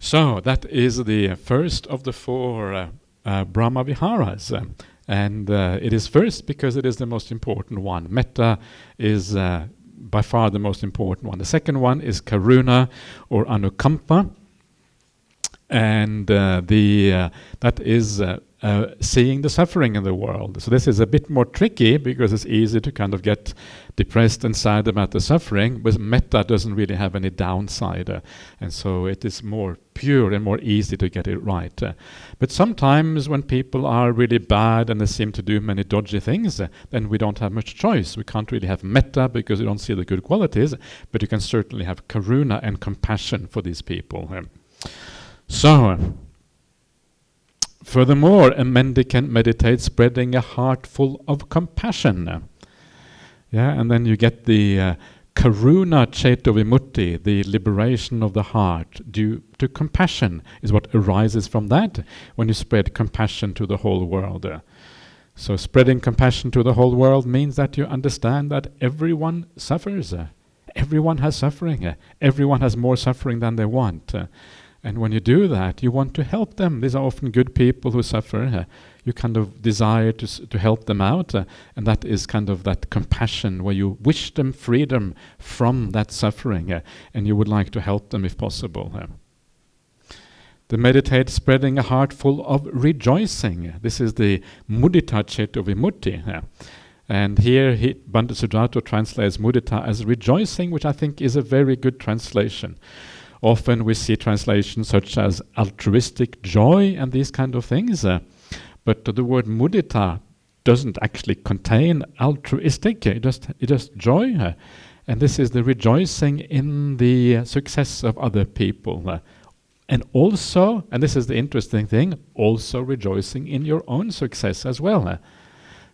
So that is the first of the four Brahma Viharas. And it is first because it is the most important one. Metta is by far the most important one. The second one is Karuna or Anukampa. And that is seeing the suffering in the world. So this is a bit more tricky because it's easy to kind of get depressed and sad about the suffering, but metta doesn't really have any downside. And so it is more pure and more easy to get it right. But sometimes when people are really bad and they seem to do many dodgy things, then we don't have much choice. We can't really have metta because we don't see the good qualities, but you can certainly have karuna and compassion for these people. So, furthermore, a mendicant meditates spreading a heart full of compassion. And then you get the karuna ceto vimutti, the liberation of the heart due to compassion, is what arises from that when you spread compassion to the whole world. So spreading compassion to the whole world means that you understand that everyone suffers. Everyone has suffering. Everyone has more suffering than they want. And when you do that, you want to help them. These are often good people who suffer. You kind of desire to help them out. And that is kind of that compassion where you wish them freedom from that suffering. And you would like to help them if possible. To meditate spreading a heart full of rejoicing. This is the mudita ceto vimutti. And here Bhante Sujato translates mudita as rejoicing, which I think is a very good translation. Often we see translations such as altruistic joy and these kind of things, but the word mudita doesn't actually contain altruistic, it just joy, and this is the rejoicing in the success of other people. And also, and this is the interesting thing, also rejoicing in your own success as well.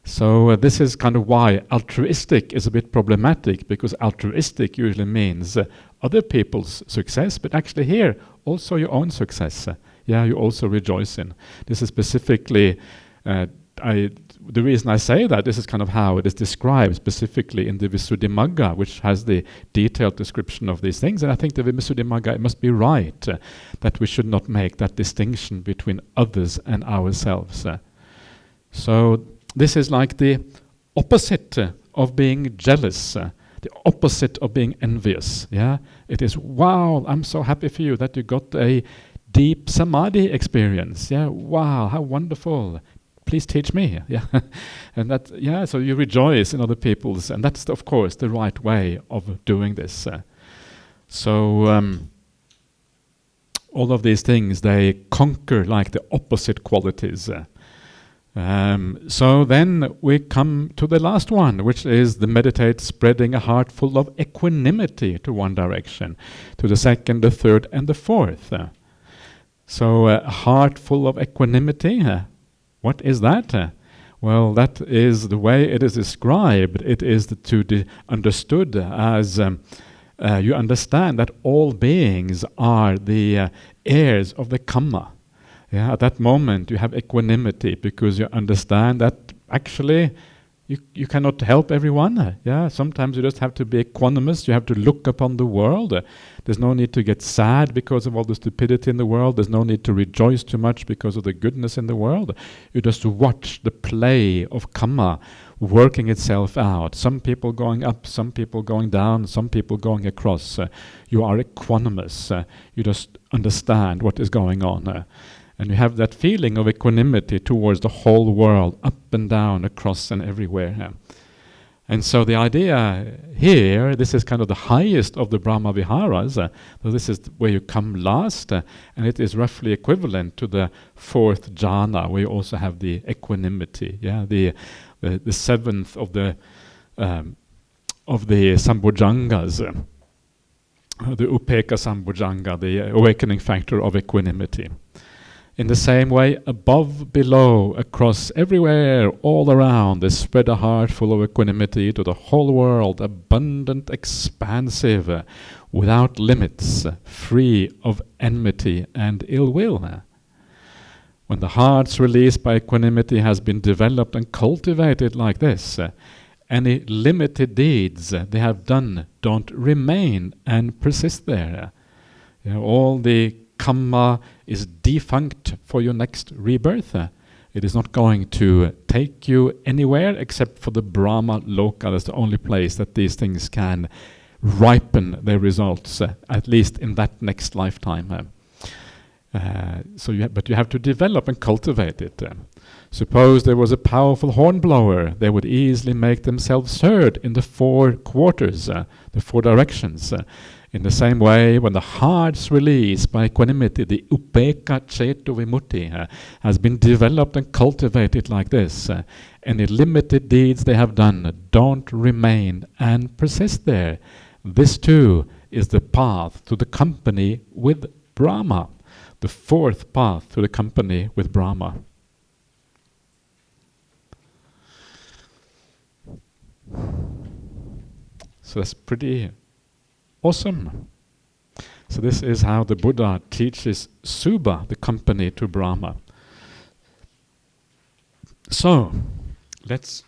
So this is kind of why altruistic is a bit problematic, because altruistic usually means other people's success, but actually here also your own success. You also rejoice in. This is specifically, the reason I say that, this is kind of how it is described specifically in the Visuddhimagga, which has the detailed description of these things. And I think the Visuddhimagga, it must be right that we should not make that distinction between others and ourselves. So this is like the opposite of being jealous, the opposite of being envious. It is, wow, I'm so happy for you that you got a deep samadhi experience. Wow, how wonderful. Please teach me. And that, so you rejoice in other people's, and that's of course the right way of doing this. So all of these things, they conquer like the opposite qualities. So then we come to the last one, which is the meditate spreading a heart full of equanimity to one direction, to the second, the third, and the fourth. So a heart full of equanimity, what is that? Well, that is the way it is described. It is to be understood as you understand that all beings are the heirs of the karma. At that moment you have equanimity because you understand that actually you cannot help everyone. Sometimes you just have to be equanimous. You have to look upon the world. There's no need to get sad because of all the stupidity in the world. There's no need to rejoice too much because of the goodness in the world. You just watch the play of karma working itself out. Some people going up, some people going down, some people going across. You are equanimous. You just understand what is going on. And you have that feeling of equanimity towards the whole world, up and down, across and everywhere. And so the idea here, this is kind of the highest of the Brahma Viharas. So this is where you come last, and it is roughly equivalent to the fourth jhana, where you also have the equanimity. The seventh of the Sambhujangas, the Upeka Sambhujanga, the awakening factor of equanimity. In the same way, above, below, across, everywhere, all around, they spread a heart full of equanimity to the whole world, abundant, expansive, without limits, free of enmity and ill will. When the heart's release by equanimity has been developed and cultivated like this, any limited deeds they have done don't remain and persist there. All the karma is defunct for your next rebirth. It is not going to take you anywhere except for the Brahma Loka. That's the only place that these things can ripen their results, at least in that next lifetime. But you have to develop and cultivate it. Suppose there was a powerful hornblower, they would easily make themselves heard in the 4 quarters, the 4 directions. In the same way, when the heart's release by equanimity, the upeka ceto vimutti, has been developed and cultivated like this, any limited deeds they have done don't remain and persist there. This too is the path to the company with Brahma, the 4th path to the company with Brahma. So that's pretty awesome. So this is how the Buddha teaches Subha, the company to Brahma. So, let's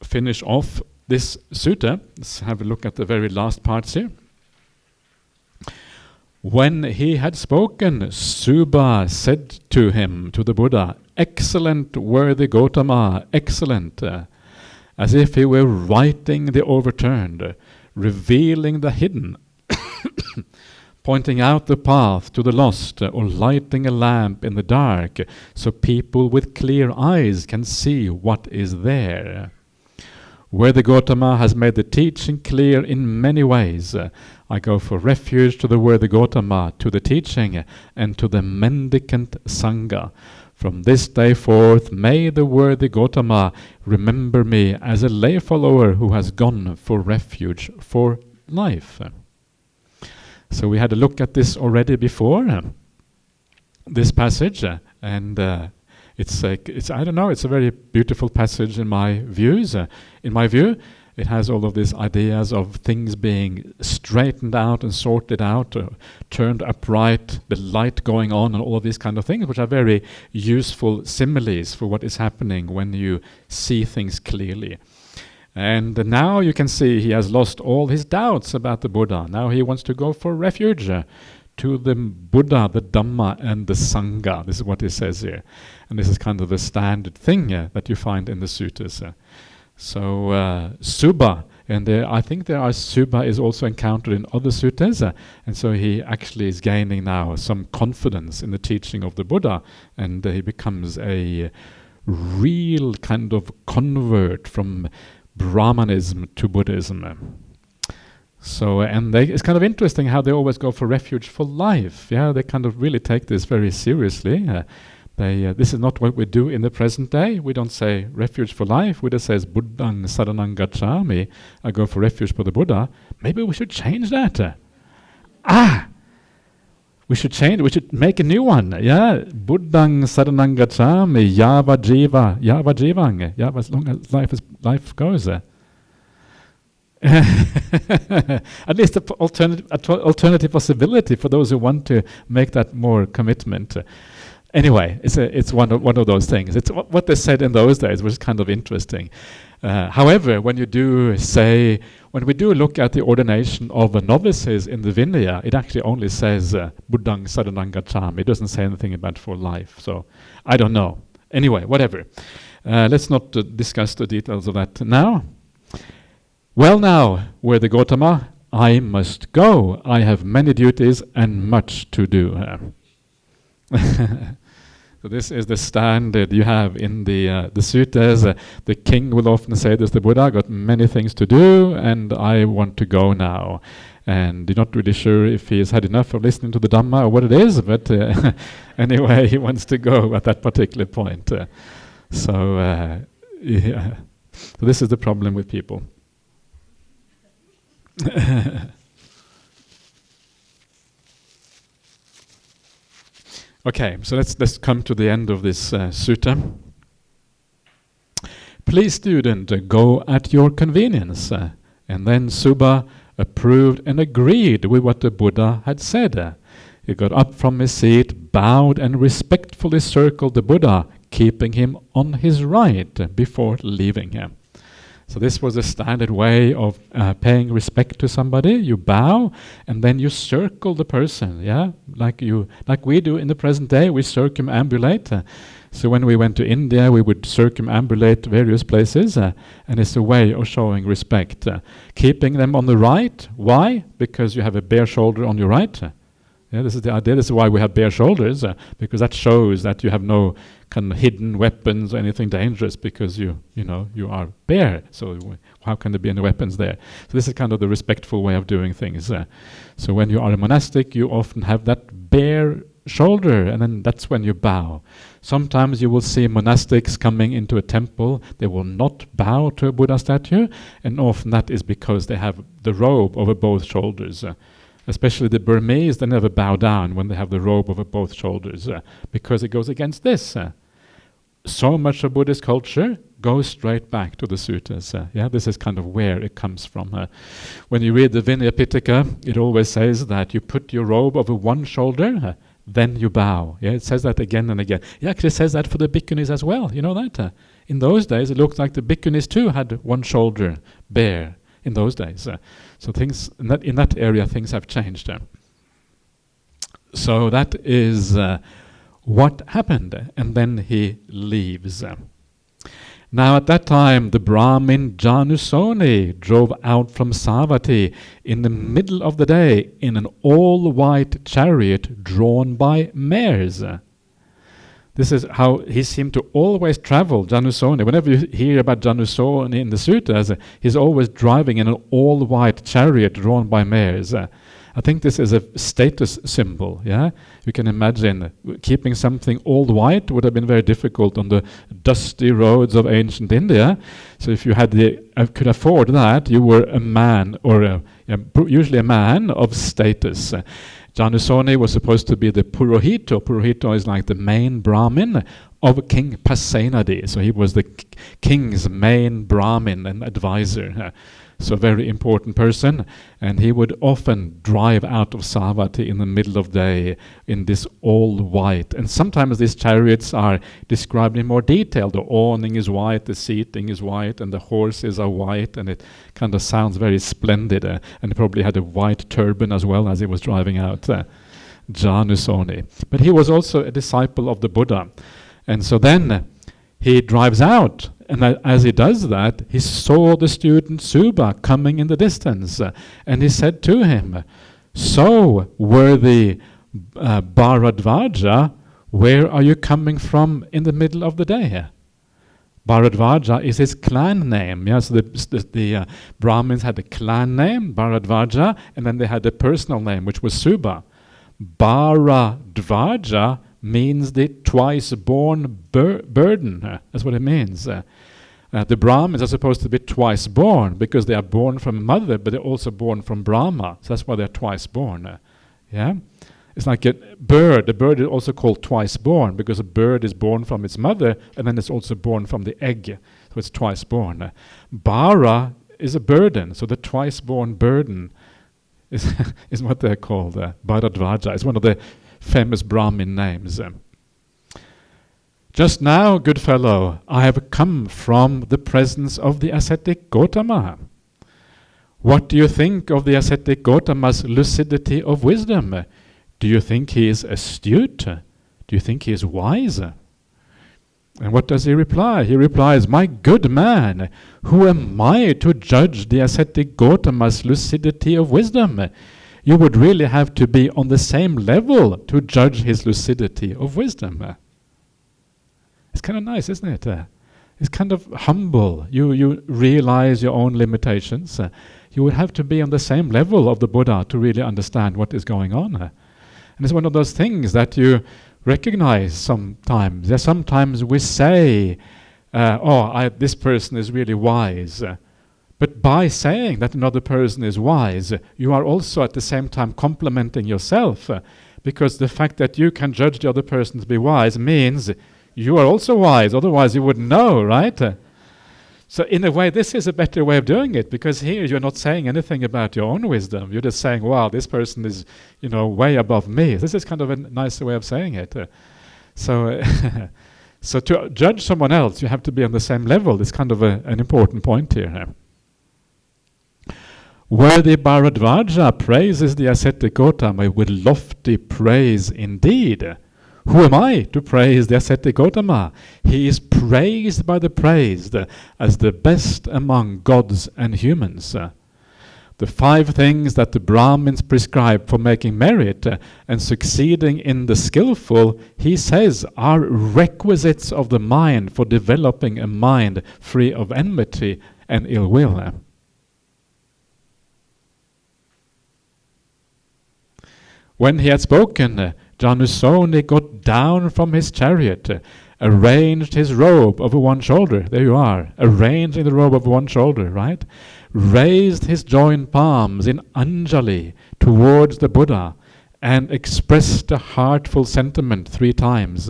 finish off this sutta. Let's have a look at the very last parts here. When he had spoken, Subha said to him, to the Buddha, "Excellent, worthy Gautama, excellent," as if he were righting the overturned, revealing the hidden, pointing out the path to the lost, or lighting a lamp in the dark, so people with clear eyes can see what is there. Where the Gautama has made the teaching clear in many ways, I go for refuge to the worthy Gautama, to the teaching, and to the mendicant Sangha. From this day forth, may the worthy Gautama remember me as a lay follower who has gone for refuge for life. So we had a look at this already before, this passage, and it's I don't know, it's a very beautiful passage in my views. In my view, it has all of these ideas of things being straightened out and sorted out, turned upright, the light going on, and all of these kind of things, which are very useful similes for what is happening when you see things clearly. And now you can see he has lost all his doubts about the Buddha. Now he wants to go for refuge to the Buddha, the Dhamma, and the Sangha. This is what he says here. And this is kind of the standard thing that you find in the suttas. So Subha, and I think Subha is also encountered in other suttas, and so he actually is gaining now some confidence in the teaching of the Buddha, and he becomes a real kind of convert from Brahmanism to Buddhism. So, and it's kind of interesting how they always go for refuge for life. Yeah, they kind of really take this very seriously. This is not what we do in the present day. We don't say refuge for life. We just say Buddhang saranang gacchami. I go for refuge for the Buddha. Maybe we should change that. We should change. We should make a new one. Yeah, Buddhang saranang gacchami yava jivang. Yava, as long as life goes. At least an alternative possibility for those who want to make that more commitment. Anyway, it's one of those things. It's what they said in those days, which is kind of interesting. However, when we do look at the ordination of the novices in the Vinaya, it actually only says Buddhang saranang gacchami. It doesn't say anything about for life. So I don't know. Anyway, whatever. Let's not discuss the details of that now. Well, now, worthy Gautama, I must go. I have many duties and much to do. So this is the standard you have in the suttas. The king will often say this: the Buddha got many things to do, and I want to go now. And you're not really sure if he has had enough of listening to the Dhamma or what it is, but anyway, he wants to go at that particular point. So this is the problem with people. Okay, so let's come to the end of this sutta. Please, student, go at your convenience. And then Subha approved and agreed with what the Buddha had said. He got up from his seat, bowed, and respectfully circled the Buddha, keeping him on his right before leaving him. So this was a standard way of paying respect to somebody. You bow, and then you circle the person, yeah? Like we do in the present day, we circumambulate. So when we went to India, we would circumambulate various places, and it's a way of showing respect. Keeping them on the right. Why? Because you have a bare shoulder on your right. Yeah, this is the idea. This is why we have bare shoulders, because that shows that you have no kind of hidden weapons or anything dangerous, because you are bare. So how can there be any weapons there? So this is kind of the respectful way of doing things. So when you are a monastic, you often have that bare shoulder, and then that's when you bow. Sometimes you will see monastics coming into a temple. They will not bow to a Buddha statue, and often that is because they have the robe over both shoulders. Especially the Burmese, they never bow down when they have the robe over both shoulders, because it goes against this. So much of Buddhist culture goes straight back to the suttas. This is kind of where it comes from. When you read the Vinaya Pitaka, it always says that you put your robe over one shoulder, then you bow. Yeah, it says that again and again. It actually says that for the bhikkhunis as well. You know that? In those days, it looked like the bhikkhunis too had one shoulder bare in those days. So things in that area, things have changed. So that is what happened, and then he leaves. Now at that time, the Brahmin Janusoni drove out from Savatthi in the middle of the day in an all-white chariot drawn by mares. This is how he seemed to always travel, Janusoni. Whenever you hear about Janusoni in the suttas, he's always driving in an all-white chariot drawn by mares. I think this is a status symbol, yeah? You can imagine keeping something all white would have been very difficult on the dusty roads of ancient India. So if you had could afford that, you were a man, or usually a man of status. Janusoni was supposed to be the Purohito. Purohito is like the main Brahmin of King Pasenadi. So he was the king's main Brahmin and advisor. So a very important person. And he would often drive out of Savatthi in the middle of the day in this all white. And sometimes these chariots are described in more detail. The awning is white, the seating is white, and the horses are white, and it kind of sounds very splendid. And he probably had a white turban as well as he was driving out. Janusoni. But he was also a disciple of the Buddha. And so then he drives out. And as he does that, he saw the student Suba coming in the distance. And he said to him, "So, worthy Bharadvaja, where are you coming from in the middle of the day?" Bharadvaja is his clan name. Yeah, so the Brahmins had a clan name, Bharadvaja, and then they had a personal name, which was Suba. Bharadvaja means the twice-born burden. That's what it means. The Brahmins are supposed to be twice born because they are born from a mother, but they're also born from Brahma. So that's why they're twice born. Yeah, it's like a bird. The bird is also called twice born because a bird is born from its mother, and then it's also born from the egg. So it's twice born. Bara is a burden. So the twice-born burden is what they're called. Bharadvaja. It's one of the famous Brahmin names. Just now, good fellow, I have come from the presence of the ascetic Gautama. What do you think of the ascetic Gautama's lucidity of wisdom? Do you think he is astute? Do you think he is wise? And what does he reply? He replies, "My good man, who am I to judge the ascetic Gautama's lucidity of wisdom? You would really have to be on the same level to judge his lucidity of wisdom." It's kind of nice, isn't it? It's kind of humble. You realize your own limitations. You would have to be on the same level of the Buddha to really understand what is going on. And it's one of those things that you recognize sometimes. Sometimes we say, this person is really wise. But by saying that another person is wise, you are also at the same time complimenting yourself. Because the fact that you can judge the other person to be wise means you are also wise, otherwise you wouldn't know, right? So in a way, this is a better way of doing it, because here you're not saying anything about your own wisdom. You're just saying, wow, this person is, way above me. This is kind of a nicer way of saying it. So So to judge someone else, you have to be on the same level. It's kind of an important point here. Worthy Bharadvaja praises the ascetic Gautama with lofty praise indeed. Who am I to praise the ascetic Gautama? He is praised by the praised as the best among gods and humans. The 5 things that the Brahmins prescribe for making merit and succeeding in the skillful, he says, are requisites of the mind for developing a mind free of enmity and ill will. When he had spoken, Janusoni got down from his chariot, arranged his robe over one shoulder. There you are, arranging the robe over one shoulder, right? Raised his joined palms in Anjali towards the Buddha and expressed a heartful sentiment 3 times.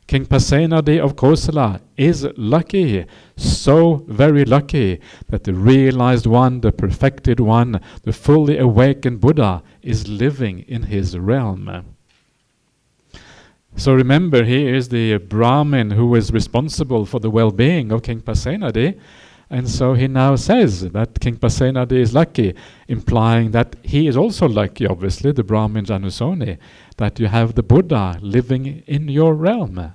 King Pasenadi of Kosala is lucky, so very lucky, that the realized one, the perfected one, the fully awakened Buddha is living in his realm. So remember, he is the Brahmin who is responsible for the well-being of King Pasenadi. And so he now says that King Pasenadi is lucky, implying that he is also lucky, obviously, the Brahmin Janusoni, that you have the Buddha living in your realm.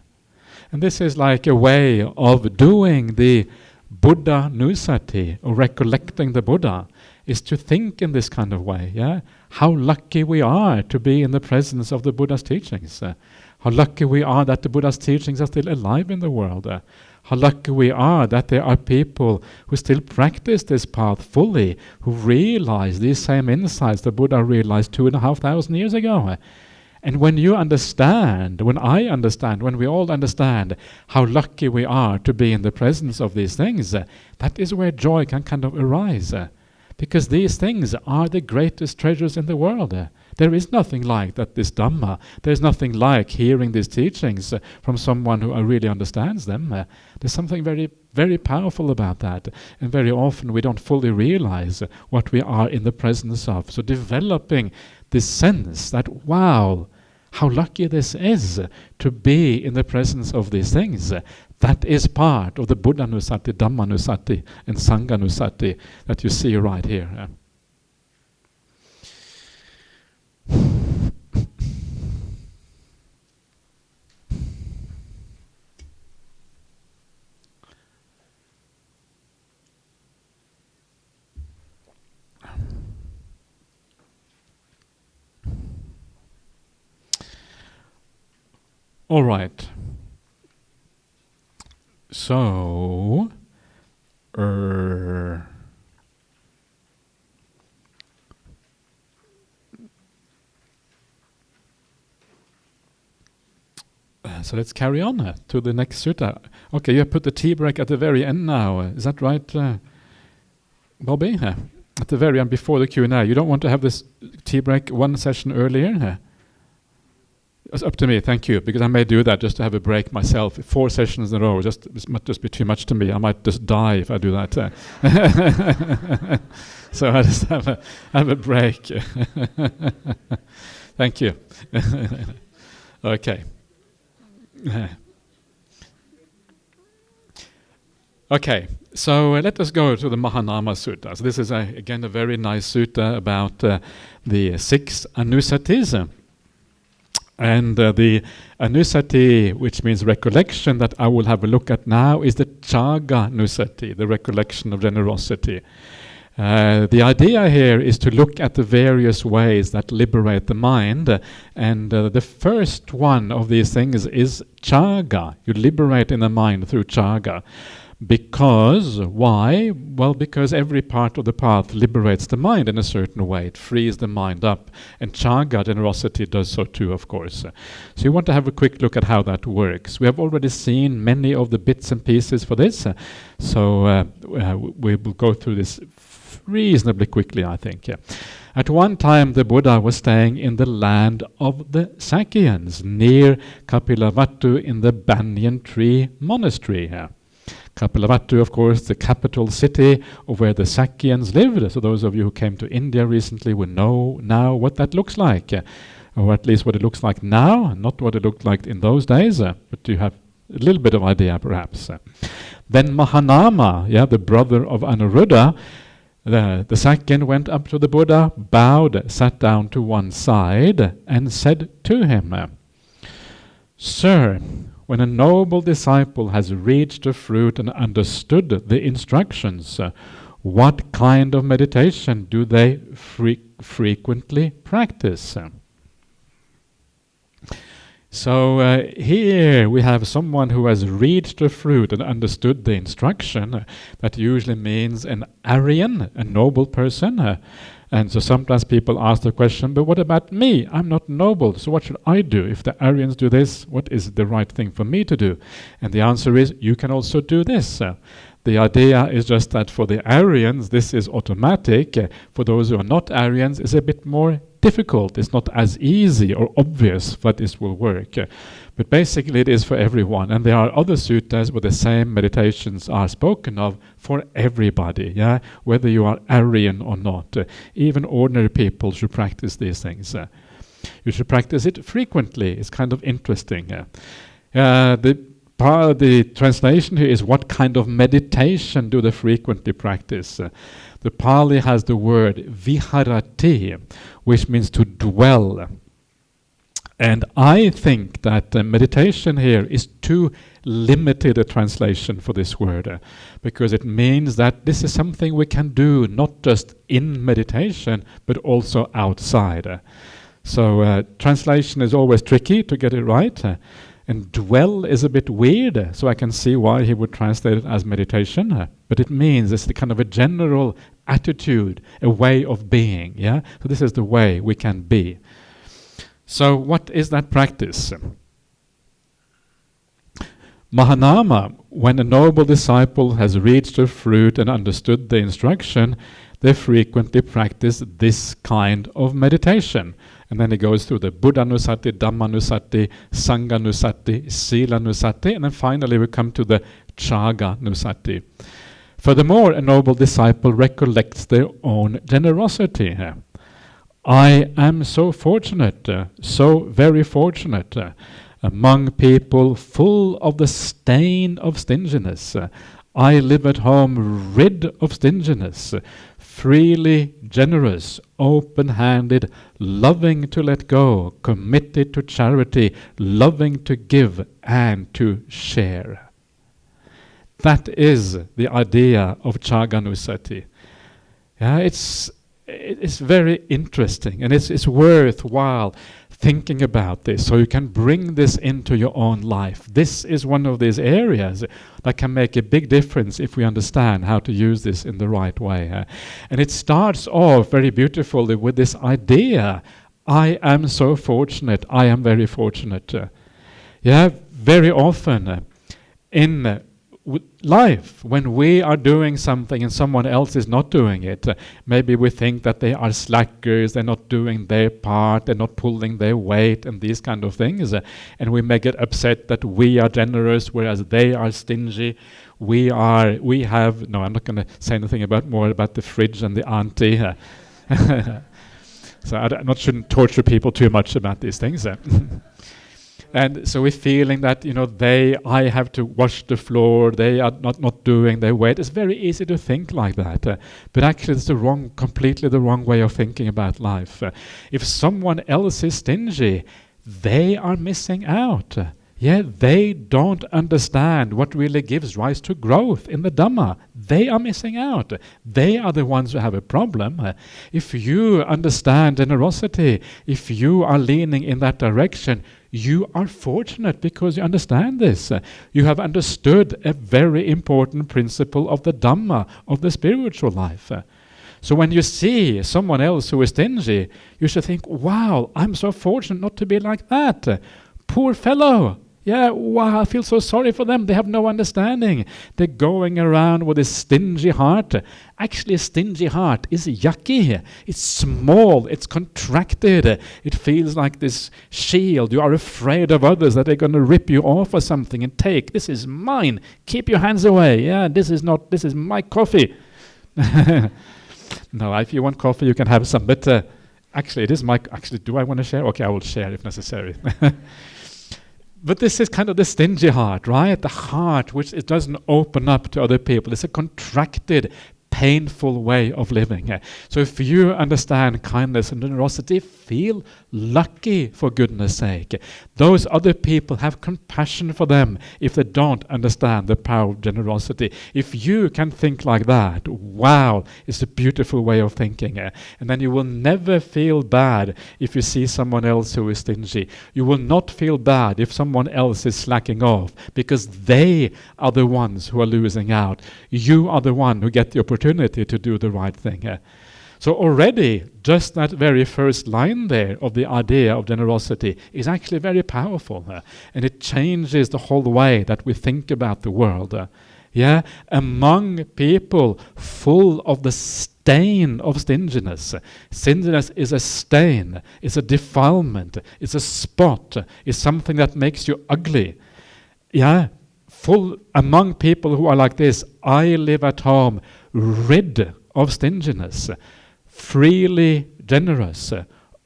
And this is like a way of doing the Buddha Nusati, or recollecting the Buddha, is to think in this kind of way. Yeah, how lucky we are to be in the presence of the Buddha's teachings. How lucky we are that the Buddha's teachings are still alive in the world. How lucky we are that there are people who still practice this path fully, who realize these same insights the Buddha realized 2,500 years ago. And when you understand, when I understand, when we all understand how lucky we are to be in the presence of these things, that is where joy can kind of arise. Because these things are the greatest treasures in the world. There is nothing like that, this Dhamma. There's nothing like hearing these teachings from someone who really understands them. There's something very, very powerful about that. And very often we don't fully realize what we are in the presence of. So developing this sense that, wow, how lucky this is to be in the presence of these things. That is part of the Buddha Nusati, Dhamma Nusati, and Sangha Nusati that you see right here. All right. So, so let's carry on to the next sutta. Okay, you have put the tea break at the very end now. Is that right, Bobby? At the very end, before the Q&A. You don't want to have this tea break one session earlier? It's up to me, thank you, because I may do that just to have a break myself. 4 sessions in a row, it might just be too much to me. I might just die if I do that. So I just have a break. Thank you. Okay. Okay, so let us go to the Mahānāmasutta. So this is, again, a very nice sutta about the 6 anusatis. And the anusati, which means recollection, that I will have a look at now, is the chaga nusati, the recollection of generosity. The idea here is to look at the various ways that liberate the mind, and the first one of these things is chaga. You liberate in the mind through chaga. Because, why? Well, because every part of the path liberates the mind in a certain way. It frees the mind up. And chaga, generosity, does so too, of course. So you want to have a quick look at how that works. We have already seen many of the bits and pieces for this. So we will go through this reasonably quickly, I think. Yeah. At one time, the Buddha was staying in the land of the Sakyans, near Kapilavatthu in the Banyan Tree Monastery. Yeah. Kapilavatthu, of course, the capital city of where the Sakyans lived. So those of you who came to India recently will know now what that looks like, or at least what it looks like now, not what it looked like in those days. But you have a little bit of idea perhaps. Then Mahānāma, the brother of Anuruddha, the second went up to the Buddha, bowed, sat down to one side, and said to him, "Sir, when a noble disciple has reached the fruit and understood the instructions, what kind of meditation do they frequently practice?" So here we have someone who has reached the fruit and understood the instruction. That usually means an Aryan, a noble person. And so sometimes people ask the question, but what about me? I'm not noble, so what should I do? If the Aryans do this, what is the right thing for me to do? And the answer is, you can also do this. The idea is just that for the Aryans, this is automatic. For those who are not Aryans, it's a bit more difficult. It's not as easy or obvious that this will work. But basically it is for everyone. And there are other suttas where the same meditations are spoken of for everybody, whether you are Aryan or not. Even ordinary people should practice these things. You should practice it frequently. It's kind of interesting. The translation here is, what kind of meditation do they frequently practice? The Pali has the word viharati, which means to dwell. And I think that meditation here is too limited a translation for this word, because it means that this is something we can do not just in meditation, but also outside. So translation is always tricky to get it right. And dwell is a bit weird, so I can see why he would translate it as meditation. But it means it's the kind of a general attitude, a way of being. So this is the way we can be. So what is that practice? Mahānāma, when a noble disciple has reached the fruit and understood the instruction, they frequently practice this kind of meditation. And then he goes through the Buddhanusati, Dhammanusati, Sanghanusati, Silanusati, and then finally we come to the Chaganusati. Furthermore, a noble disciple recollects their own generosity. I am so fortunate, so very fortunate, among people full of the stain of stinginess. I live at home rid of stinginess, freely generous, open-handed, loving to let go, committed to charity, loving to give and to share. That is the idea of Chaganusati. It's very interesting, and it's worthwhile thinking about this, so you can bring this into your own life. This is one of these areas that can make a big difference if we understand how to use this in the right way. And it starts off very beautifully with this idea, I am so fortunate, I am very fortunate. Very often in life, when we are doing something and someone else is not doing it, maybe we think that they are slackers, they're not doing their part, they're not pulling their weight and these kind of things, and we may get upset that we are generous whereas they are stingy. I'm not going to say anything more about the fridge and the auntie. So I shouldn't torture people too much about these things. And so we're feeling that, I have to wash the floor, they are not doing their weight. It's very easy to think like that. But actually it's completely the wrong way of thinking about life. If someone else is stingy, they are missing out. They don't understand what really gives rise to growth in the Dhamma. They are missing out. They are the ones who have a problem. If you understand generosity, if you are leaning in that direction, you are fortunate because you understand this. You have understood a very important principle of the Dhamma, of the spiritual life. So when you see someone else who is stingy, you should think, wow, I'm so fortunate not to be like that. Poor fellow. Wow, I feel so sorry for them. They have no understanding. They're going around with a stingy heart. Actually, a stingy heart is yucky. It's small. It's contracted. It feels like this shield. You are afraid of others, that they're going to rip you off or something and take. This is mine. Keep your hands away. This is my coffee. No, if you want coffee, you can have some. But actually, it is my... Actually, do I want to share? Okay, I will share if necessary. But this is kind of the stingy heart, right? The heart which it doesn't open up to other people. It's a contracted, painful way of living. So if you understand kindness and generosity, feel lucky, for goodness sake. Those other people, have compassion for them if they don't understand the power of generosity. If you can think like that, wow, it's a beautiful way of thinking. And then you will never feel bad if you see someone else who is stingy. You will not feel bad if someone else is slacking off, because they are the ones who are losing out. You are the one who get the opportunity to do the right thing. So already, just that very first line there of the idea of generosity is actually very powerful. And it changes the whole way that we think about the world. Among people full of the stain of stinginess. Stinginess is a stain, it's a defilement, it's a spot, it's something that makes you ugly. Full among people who are like this, I live at home rid of stinginess, freely generous,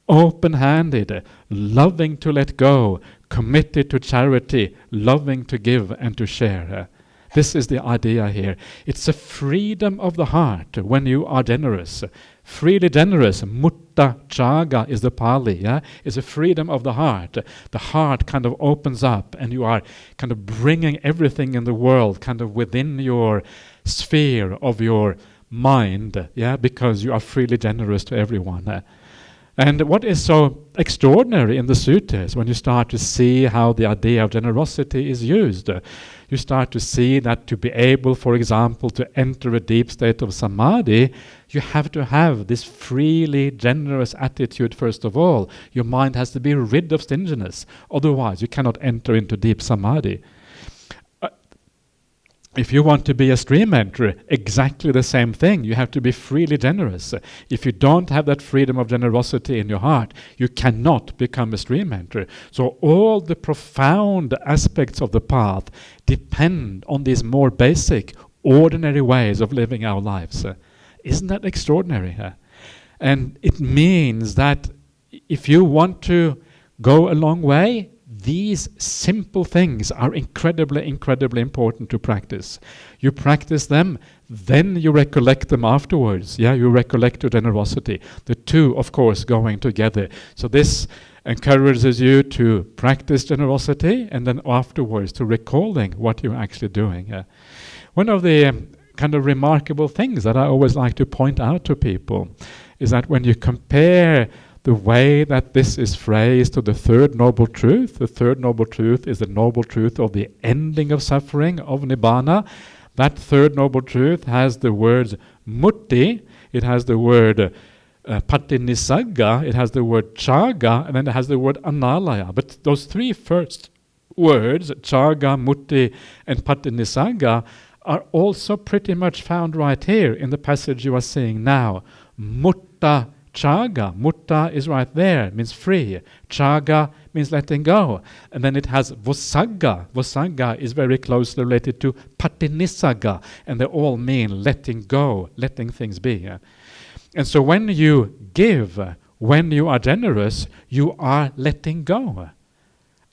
open-handed, loving to let go, committed to charity, loving to give and to share. This is the idea here. It's a freedom of the heart when you are generous. Freely generous, mutta chaga is the Pali, is a freedom of the heart. The heart kind of opens up and you are kind of bringing everything in the world kind of within your sphere of your mind, because you are freely generous to everyone. And what is so extraordinary in the suttas, when you start to see how the idea of generosity is used, you start to see that to be able, for example, to enter a deep state of samadhi, you have to have this freely generous attitude first of all. Your mind has to be rid of stinginess, otherwise you cannot enter into deep samadhi. If you want to be a stream enterer, exactly the same thing. You have to be freely generous. If you don't have that freedom of generosity in your heart, you cannot become a stream enterer. So all the profound aspects of the path depend on these more basic, ordinary ways of living our lives. Isn't that extraordinary? And it means that if you want to go a long way, these simple things are incredibly, incredibly important to practice. You practice them, then you recollect them afterwards. You recollect your generosity. The two, of course, going together. So this encourages you to practice generosity and then afterwards to recalling what you're actually doing. One of the kind of remarkable things that I always like to point out to people is that when you compare the way that this is phrased to the third noble truth. The third noble truth is the noble truth of the ending of suffering, of nibbana. That third noble truth has the words mutti, it has the word patinissagga, it has the word chaga, and then it has the word analaya. But those three first words, chaga, mutti, and patinissagga, are also pretty much found right here in the passage you are seeing now. Mutta chaga, mutta is right there, means free. Chaga means letting go. And then it has vosagga. Vosagga is very closely related to patinissagga, and they all mean letting go, letting things be. And so when you give, when you are generous, you are letting go.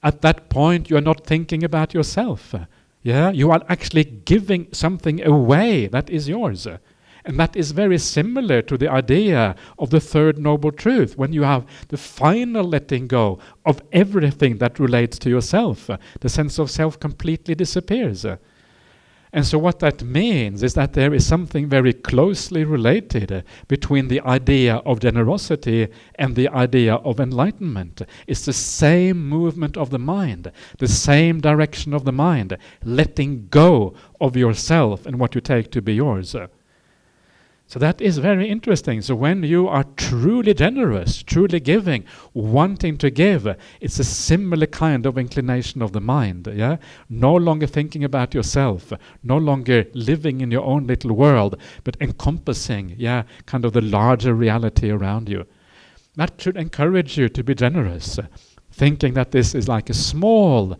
At that point, you are not thinking about yourself. You are actually giving something away that is yours. And that is very similar to the idea of the third noble truth, when you have the final letting go of everything that relates to yourself. The sense of self completely disappears. And so what that means is that there is something very closely related between the idea of generosity and the idea of enlightenment. It's the same movement of the mind, the same direction of the mind, letting go of yourself and what you take to be yours. So that is very interesting. So when you are truly generous, truly giving, wanting to give, it's a similar kind of inclination of the mind. No longer thinking about yourself, no longer living in your own little world, but encompassing, kind of the larger reality around you. That should encourage you to be generous, thinking that this is like a small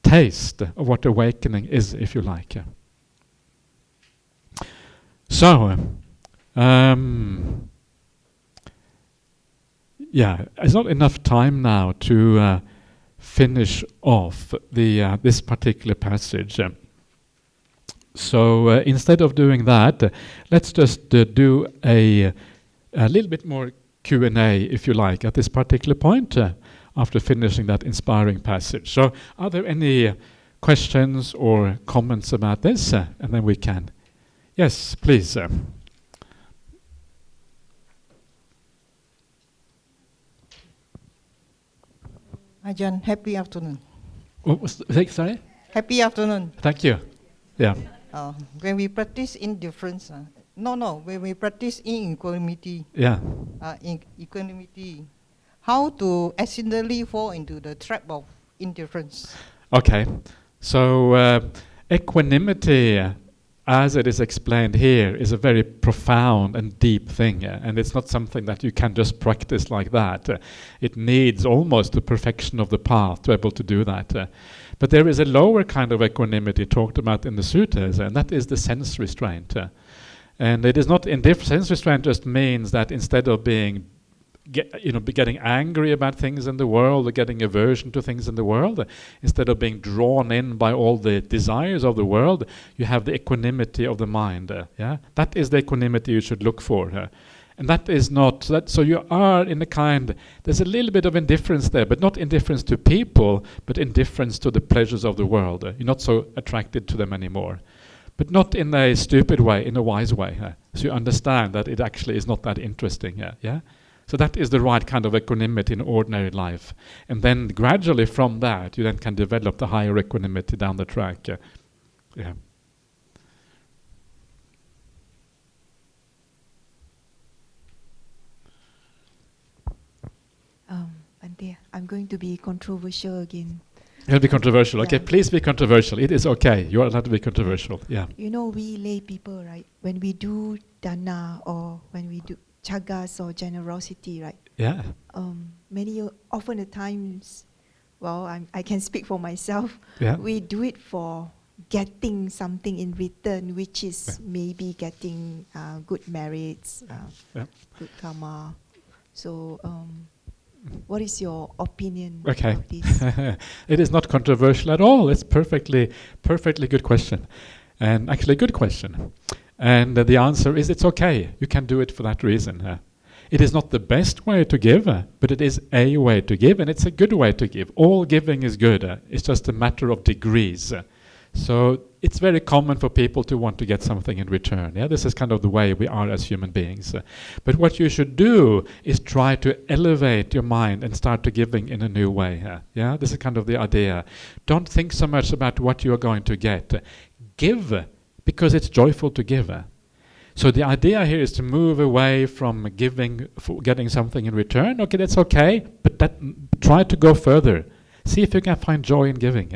taste of what awakening is, if you like. So, it's not enough time now to finish off this particular passage. So instead of doing that, let's just do a little bit more Q&A, if you like, at this particular point, after finishing that inspiring passage. So are there any questions or comments about this? And then we can. Yes, please. Ajahn, happy afternoon. What was sorry? Happy afternoon. Thank you. Yeah. When we practice indifference, when we practice equanimity, Yeah. Equanimity, how to accidentally fall into the trap of indifference? Okay. So equanimity, as it is explained here, is a very profound and deep thing, and it's not something that you can just practice like that. It needs almost the perfection of the path to be able to do that. But there is a lower kind of equanimity talked about in the suttas, and that is the sense restraint. And it is not indifference. Sense restraint just means that instead of getting angry about things in the world or getting aversion to things in the world, instead of being drawn in by all the desires of the world, you have the equanimity of the mind. That is the equanimity you should look for. And that is not that. So you are in a kind. There's a little bit of indifference there, but not indifference to people, but indifference to the pleasures of the world. You're not so attracted to them anymore, but not in a stupid way, in a wise way. So you understand that it actually is not that interesting. So that is the right kind of equanimity in ordinary life, and then gradually from that you then can develop the higher equanimity down the track. Ante, I'm going to be controversial again. It'll be controversial. Okay, please be controversial. It is okay. You are allowed to be controversial. Yeah. You know, we lay people, right? When we do dana or when we do chagas or generosity, right? Yeah. Often the times, I can speak for myself. Yeah. We do it for getting something in return, which is maybe getting good merits, good karma. So, what is your opinion of this? It is not controversial at all. It's perfectly good question, and actually a good question. And the answer is it's okay. You can do it for that reason. It is not the best way to give, but it is a way to give, and it's a good way to give. All giving is good. It's just a matter of degrees. So it's very common for people to want to get something in return. This is kind of the way we are as human beings. But what you should do is try to elevate your mind and start to giving in a new way. This is kind of the idea. Don't think so much about what you are going to get. Give because it's joyful to give. So the idea here is to move away from giving for getting something in return. Okay, that's okay, but try to go further. See if you can find joy in giving.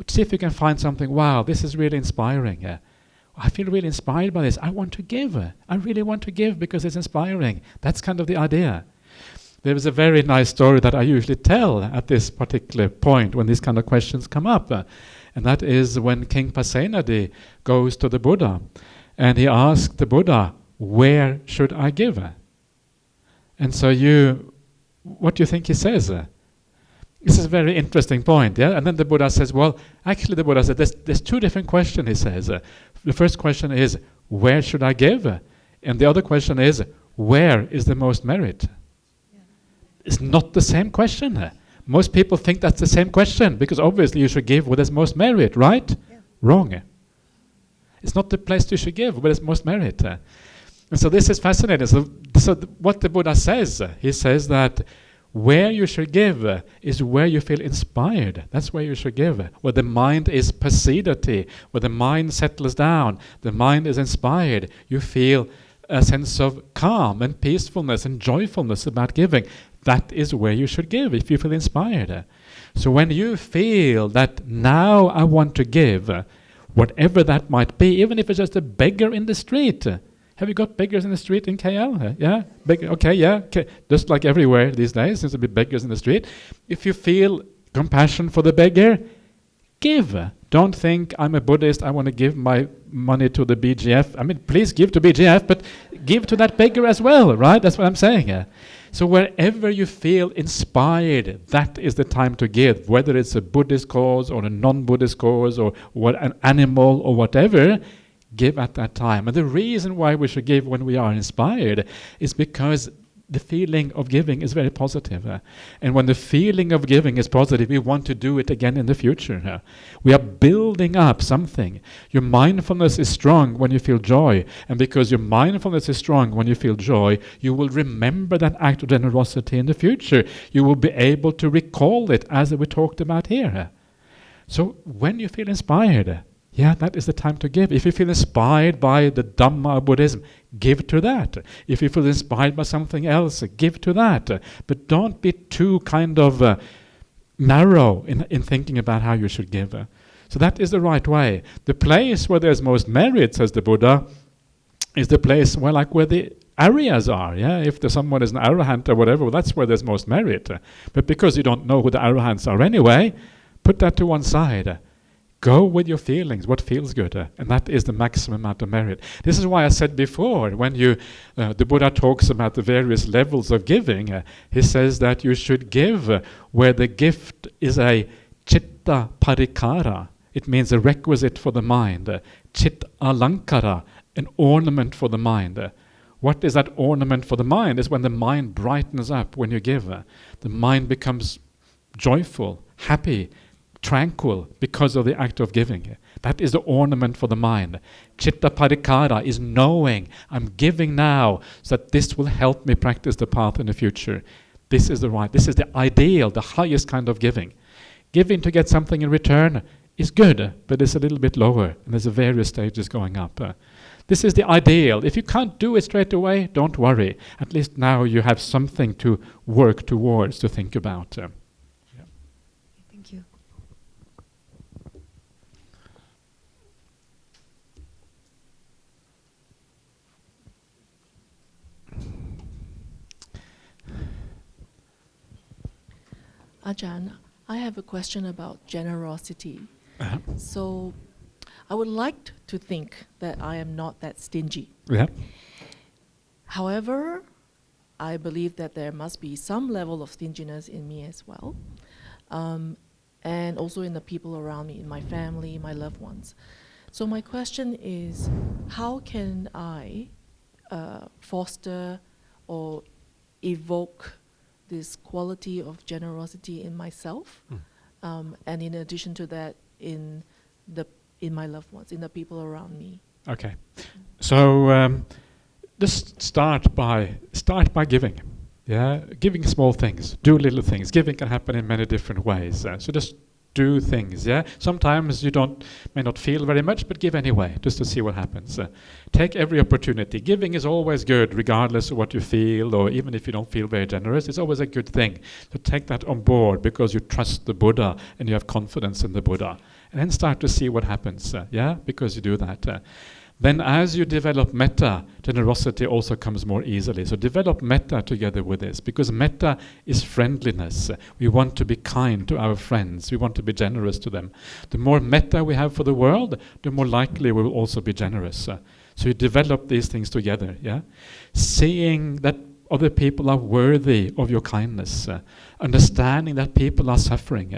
See if you can find something, wow, this is really inspiring. I feel really inspired by this. I want to give. I really want to give because it's inspiring. That's kind of the idea. There is a very nice story that I usually tell at this particular point when these kind of questions come up. And that is when King Pasenadi goes to the Buddha and he asks the Buddha, where should I give? And so what do you think he says? This is a very interesting point, And then the Buddha says, the Buddha said, there's two different questions, he says. The first question is, where should I give? And the other question is, where is the most merit? It's not the same question. Most people think that's the same question, because obviously you should give where there's most merit, right? Yeah. Wrong. It's not the place you should give where there's most merit. And so this is fascinating. So what the Buddha says, he says that where you should give is where you feel inspired. That's where you should give. Where the mind is pacidity, where the mind settles down, the mind is inspired. You feel a sense of calm and peacefulness and joyfulness about giving. That is where you should give if you feel inspired. So when you feel that now I want to give, whatever that might be, even if it's just a beggar in the street. Have you got beggars in the street in KL? Yeah? Just like everywhere these days, seems to be beggars in the street. If you feel compassion for the beggar, give. Don't think, I'm a Buddhist, I want to give my money to the BGF. I mean, please give to BGF, but give to that beggar as well, right? That's what I'm saying. So wherever you feel inspired, that is the time to give. Whether it's a Buddhist cause or a non-Buddhist cause or an animal or whatever, give at that time. And the reason why we should give when we are inspired is because the feeling of giving is very positive. And when the feeling of giving is positive, we want to do it again in the future. We are building up something. Your mindfulness is strong when you feel joy. And because your mindfulness is strong when you feel joy, you will remember that act of generosity in the future. You will be able to recall it as we talked about here. So when you feel inspired, that is the time to give. If you feel inspired by the Dhamma of Buddhism, give to that. If you feel inspired by something else, give to that. But don't be too narrow in thinking about how you should give. So that is the right way. The place where there's most merit, says the Buddha, is the place where the Aryas are. If someone is an Arahant or whatever, that's where there's most merit. But because you don't know who the Arahants are anyway, put that to one side. Go with your feelings, what feels good, and that is the maximum amount of merit. This is why I said before, when the Buddha talks about the various levels of giving, he says that you should give where the gift is a chitta parikara. It means a requisite for the mind. Chit alankara, an ornament for the mind. What is that ornament for the mind? Is when the mind brightens up when you give. The mind becomes joyful, happy, tranquil because of the act of giving. That is the ornament for the mind. Chitta parikara is knowing I'm giving now so that this will help me practice the path in the future. This is the ideal, the highest kind of giving. Giving to get something in return is good, but it's a little bit lower, and there's various stages going up. This is the ideal. If you can't do it straight away, don't worry. At least now you have something to work towards, to think about. Thank you. Ajahn, I have a question about generosity. So I would like to think that I am not that stingy. However, I believe that there must be some level of stinginess in me as well, and also in the people around me, in my family, my loved ones. So my question is, how can I foster or evoke this quality of generosity in myself, and in addition to that, in my loved ones, in the people around me? Okay, so just start by giving. Giving small things, do little things. Giving can happen in many different ways. So just do things. Sometimes you may not feel very much, but give anyway, just to see what happens. Take every opportunity. Giving is always good, regardless of what you feel, or even if you don't feel very generous. It's always a good thing. So take that on board because you trust the Buddha and you have confidence in the Buddha, and then start to see what happens. Because you do that. Then as you develop metta, generosity also comes more easily. So develop metta together with this, because metta is friendliness. We want to be kind to our friends. We want to be generous to them. The more metta we have for the world, the more likely we will also be generous. So you develop these things together. Seeing that other people are worthy of your kindness. Understanding that people are suffering.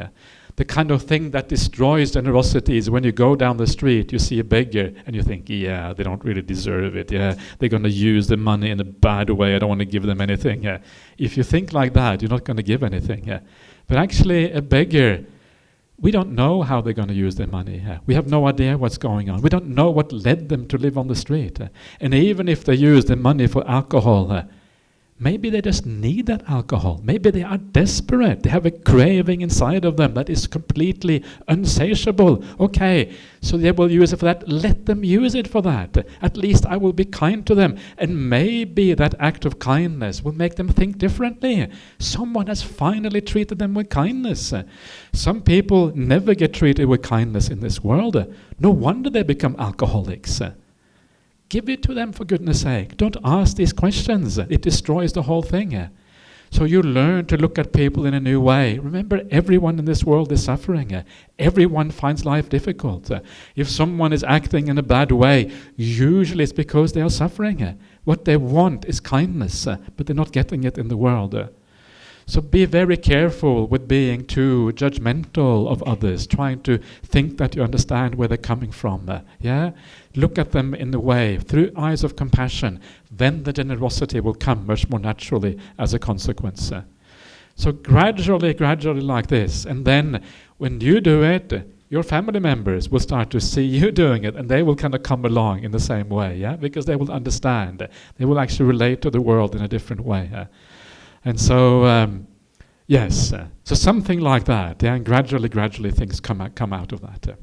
The kind of thing that destroys generosity is when you go down the street, you see a beggar, and you think, they don't really deserve it. They're going to use the money in a bad way. I don't want to give them anything. If you think like that, you're not going to give anything. But actually, a beggar, we don't know how they're going to use their money. We have no idea what's going on. We don't know what led them to live on the street. And even if they use the money for alcohol, maybe they just need that alcohol. Maybe they are desperate. They have a craving inside of them that is completely unsatiable. Okay, so they will use it for that. Let them use it for that. At least I will be kind to them. And maybe that act of kindness will make them think differently. Someone has finally treated them with kindness. Some people never get treated with kindness in this world. No wonder they become alcoholics. Give it to them, for goodness sake. Don't ask these questions. It destroys the whole thing. So you learn to look at people in a new way. Remember, everyone in this world is suffering. Everyone finds life difficult. If someone is acting in a bad way, usually it's because they are suffering. What they want is kindness, but they're not getting it in the world. So be very careful with being too judgmental of others, trying to think that you understand where they're coming from. Look at them in the way, through eyes of compassion. Then the generosity will come much more naturally as a consequence. So gradually like this. And then when you do it, your family members will start to see you doing it, and they will kind of come along in the same way, because they will understand. They will actually relate to the world in a different way. And so, so something like that, and gradually things come out of that.